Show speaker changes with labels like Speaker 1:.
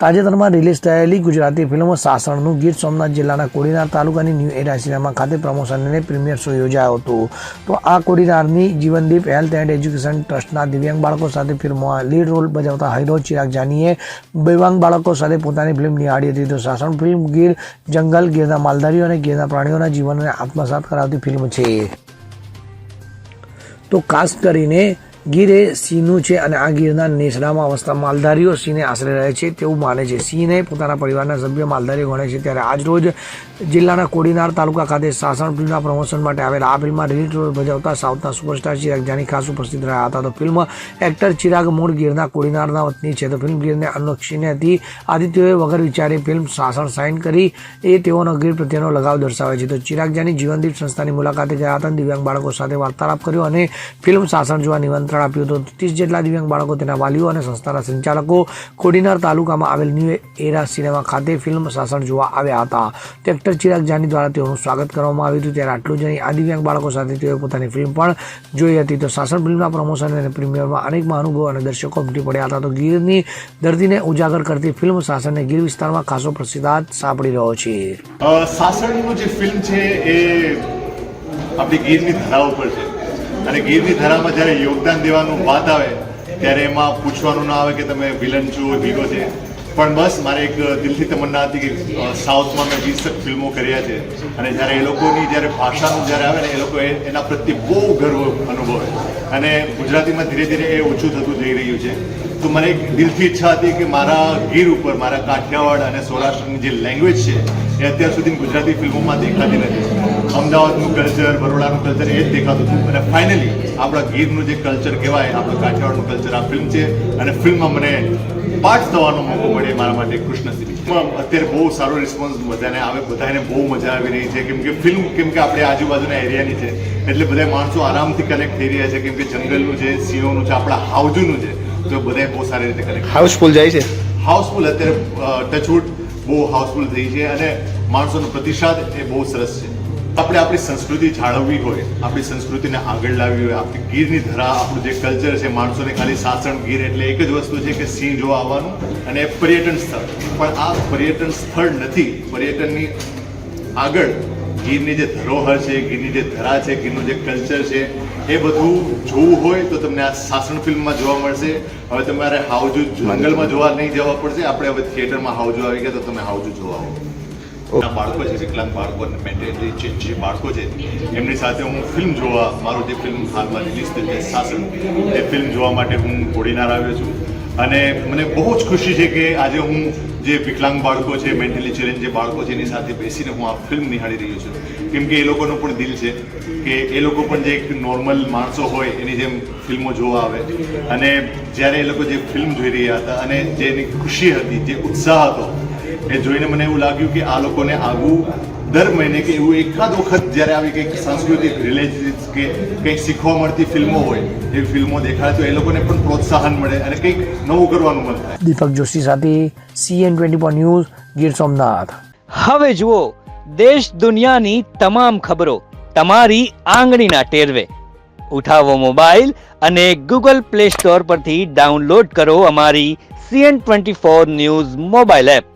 Speaker 1: તાજેતરમાં રિલીઝ થયેલી ગુજરાતી ફિલ્મ સાસણનું ગીર સોમનાથ જિલ્લાના કોડીનાર તાલુકાની ન્યૂ એરા સિનેમા ખાતે પ્રમોશન અને પ્રીમિયર શો યોજાયો હતો. તો આ કોડીનારની જીવનદીપ હેલ્થ એન્ડ એજ્યુકેશન ટ્રસ્ટના દિવ્યાંગ બાળકો સાથે ફિલ્મમાં લીડ રોલ બજાવતા હીરો ચિરાગ જાનીએ દિવ્યાંગ બાળકો સાથે પોતાની ફિલ્મ નિહાળી હતી. તો સાસણ ફિલ્મ ગીર જંગલ, ગીરના માલધારીઓ અને ગીરના પ્રાણીઓના જીવનને આત્મસાત કરાવતી ફિલ્મ છે. તો ખાસ કરીને ગીર એ સિંહનું છે અને આ ગીરના નેસડામાં વસતા માલધારીઓ સિંહને આશરે રહે છે તેવું માને છે. સિંહને પોતાના પરિવારના સભ્ય માલધારીઓ ગણે છે. ત્યારે આજરોજ જિલ્લાના કોડીનાર તાલુકા ખાતે સાસણ ફિલ્મના પ્રમોશન માટે આવેલા આ ફિલ્મમાં લીડ રોલ ભજવતા સાઉથના સુપરસ્ટાર ચિરાગ જાની ખાસ ઉપસ્થિત રહ્યા હતા. તો ફિલ્મ એક્ટર ચિરાગ મૂળ ગીરના કોડીનારના વતની છે. તો ફિલ્મ ગીરને અનુલક્ષીને હતી. આદિત્યોએ વગર વિચારે ફિલ્મ સાસણ સાઇન કરી એ તેઓનો ગીર પ્રત્યેનો લગાવ દર્શાવે છે. તો ચિરાગ જાની જીવનદીપ સંસ્થાની મુલાકાતે ગયા હતા. દિવ્યાંગ બાળકો સાથે વાર્તાલાપ કર્યો અને ફિલ્મ સાસણ જોવા નિમંત્રણ આપ્યું. તો 30 જેટલા દિવ્યાંગ બાળકો, તેના વાલીઓ અને સંસ્થાના સંચાલકો કોડીનાર તાલુકામાં આવેલ ન્યૂ એરા સિનેમા ખાતે ફિલ્મ સાસણ જોવા આવ્યા હતા. તો એક્ટર ચિરાગ જાની દ્વારા તેઓનું સ્વાગત કરવામાં આવ્યું હતું. ત્યારે આટલું જ નહીં, આ દિવ્યાંગ બાળકો સાથે તેઓએ પોતાની ફિલ્મ પણ જોઈ હતી. તો સાસણ ફિલ્મના પ્રમોશન અને પ્રીમિયરમાં અનેક મહાનુભાવો અને દર્શકો ઉમટી પડ્યા હતા. તો ગીરની ધરતીને ઉજાગર કરતી ફિલ્મ સાસણને ગીર વિસ્તારમાં ખાસો પ્રસિદ્ધાર્થ સાંપડી રહ્યો છે.
Speaker 2: સાસણનું જે ફિલ્મ છે એ આપણી ગીરની ધરા ઉપર છે અને ગીરની ધરામાં જ્યારે યોગદાન દેવાનું વાત આવે ત્યારે એમાં પૂછવાનું ના આવે કે તમે વિલન છો, હીરો છે. પણ બસ મારે એક દિલથી તમન્ના હતી કે સાઉથમાં મેં 20 ફિલ્મો કર્યા છે અને જ્યારે એ લોકોની જ્યારે ભાષાનું જ્યારે આવે ને એ લોકો એના પ્રત્યે બહુ ગર્વ અનુભવે અને ગુજરાતીમાં ધીરે ધીરે એ ઓછું થતું જઈ રહ્યું છે. તો મને એક દિલથી ઈચ્છા હતી કે મારા ગીર ઉપર, મારા કાઠિયાવાડ અને સૌરાષ્ટ્રની જે લેંગ્વેજ છે એ અત્યાર સુધી ગુજરાતી ફિલ્મોમાં દેખાતી નથી. અમદાવાદનું કલ્ચર, બરોડાનું કલ્ચર એ જ દેખાતું હતું અને ફાઇનલી આપણા ગીરનું જે કલ્ચર કહેવાય, આપણું કાઠિયાવાડનું કલ્ચર આ ફિલ્મ છે અને ફિલ્મમાં મને પાર્ટ થવાનો મોકો મળે મારા માટે ખુશનસીબી. અત્યારે બહુ સારો રિસ્પોન્સ બધાને આવે, બધાને બહુ મજા આવી રહી છે કેમ કે આપણે આજુબાજુના એરિયાની છે એટલે બધા માણસો આરામથી કનેક્ટ થઈ રહ્યા છે કેમ કે જંગલનું છે, સિંહોનું છે, આપણા હાવજુનું છે. તો બધા બહુ સારી રીતે કનેક્ટ.
Speaker 3: હાઉસફુલ જાય છે.
Speaker 2: હાઉસફુલ અત્યારે ટચવુડ બહુ હાઉસફુલ થઈ છે અને માણસોનો પ્રતિસાદ એ બહુ સરસ છે. આપણે આપણી સંસ્કૃતિ જાળવવી હોય, આપણી સંસ્કૃતિને આગળ લાવવી હોય, આપણી ગીરની ધરા, આપણું જે કલ્ચર છે, માણસોને ખાલી સાસણ ગીર એટલે એક જ વસ્તુ છે કે સિંહ જોવા આવવાનું અને પર્યટન સ્થળ. પણ આ પર્યટન સ્થળ નથી. પર્યટનની આગળ ગીરની જે ધરોહર છે, ગીરની જે ધરા છે, ગીરનું જે કલ્ચર છે એ બધું જોવું હોય તો તમને આ સાસણ ફિલ્મમાં જોવા મળશે. હવે તમારે હાવજુ જંગલમાં જોવા નહીં જવા પડશે. આપણે હવે થિયેટરમાં હાવજુ આવી ગયા તો તમે હાવજુ જોવા આવો. બાળકો છે, વિકલાંગ બાળકો, મેન્ટલી જે બાળકો છે એમની સાથે હું ફિલ્મ જોવા, મારું જે ફિલ્મ હાલમાં રિલીઝ થઈ છે સાસણ, એ ફિલ્મ જોવા માટે હું કોડીનાર આવ્યો છું અને મને બહુ જ ખુશી છે કે આજે હું જે વિકલાંગ બાળકો છે, મેન્ટલી ચેલેન્જ જે બાળકો છે એની સાથે બેસીને હું આ ફિલ્મ નિહાળી રહ્યો છું. કેમ કે એ લોકોનો પણ દિલ છે કે એ લોકો પણ જે એક નોર્મલ માણસો હોય એની જેમ ફિલ્મો જોવા આવે અને જ્યારે એ લોકો જે ફિલ્મ જોઈ રહ્યા હતા અને જે એની ખુશી હતી, જે ઉત્સાહ હતો એ જોઈને મને એવું લાગ્યું કે આ લોકોને આગું દર મહિને કે એવું એકાદ વખત જ્યારે આવી કંઈક સાંસ્કૃતિક રિલેટેડ કે કંઈક શીખવા મળતી ફિલ્મો હોય એવી ફિલ્મો દેખાય તો એ લોકોને પણ પ્રોત્સાહન મળે અને કંઈક નવું કરવાનું મન થાય.
Speaker 1: દીપક જોશી સાથે CN24 ન્યૂઝ, ગીર સોમનાથ.
Speaker 4: હવે જુઓ દેશ દુનિયાની તમામ ખબરો તમારી આંગળીના ટેરવે. ઉઠાવો મોબાઈલ અને Google Play Store પરથી ડાઉનલોડ કરો અમારી CN24 ન્યૂઝ મોબાઈલ એપ.